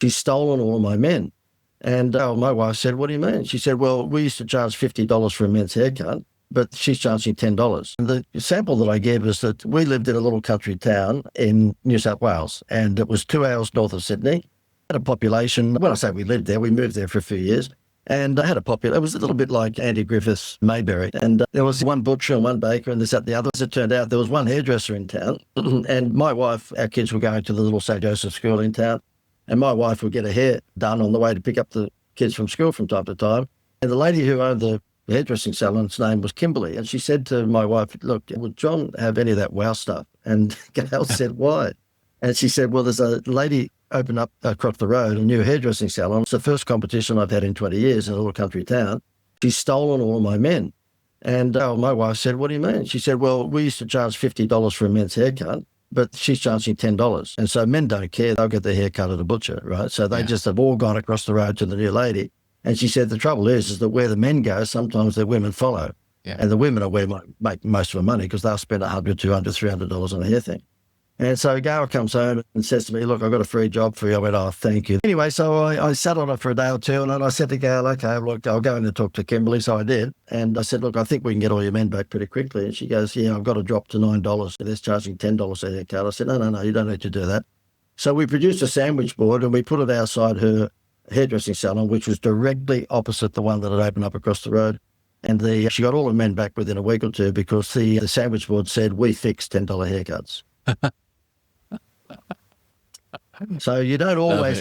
she's stolen all of my men. And my wife said, what do you mean? She said, well, we used to charge $50 for a men's haircut, but she's charging $10. And the sample that I gave is that we lived in a little country town in New South Wales, and it was 2 hours north of Sydney. Had a population, when I say we lived there, we moved there for a few years, and I had a population. It was a little bit like Andy Griffith's Mayberry, and there was one butcher and one baker and this, that, the other. As it turned out, there was one hairdresser in town, and my wife, our kids were going to the little St. Joseph school in town, and my wife would get her hair done on the way to pick up the kids from school from time to time. And the lady who owned the hairdressing salon's name was Kimberly, and she said to my wife, look, would John have any of that wow stuff? And Gail said, why? And she said, well, there's a lady opened up across the road, a new hairdressing salon. It's the first competition I've had in 20 years in a little country town. She's stolen all of my men. And my wife said, what do you mean? She said, well, we used to charge $50 for a men's haircut, but she's charging $10. And so men don't care. They'll get their hair cut at a butcher, right? So they just have all gone across the road to the new lady. And she said, the trouble is that where the men go, sometimes the women follow. Yeah. And the women are where make most of the money because they'll spend $100, $200, $300 on a hair thing. And so Gail comes home and says to me, look, I've got a free job for you. I went, oh, thank you. Anyway, so I sat on it for a day or two, and then I said to Gail, okay, look, I'll go in and talk to Kimberly. So I did. And I said, look, I think we can get all your men back pretty quickly. And she goes, yeah, I've got to drop to $9. They're charging $10 a haircut. I said, no, you don't need to do that. So we produced a sandwich board and we put it outside her hairdressing salon, which was directly opposite the one that had opened up across the road. And she got all the men back within a week or two because the sandwich board said, we fix $10 haircuts. So you don't always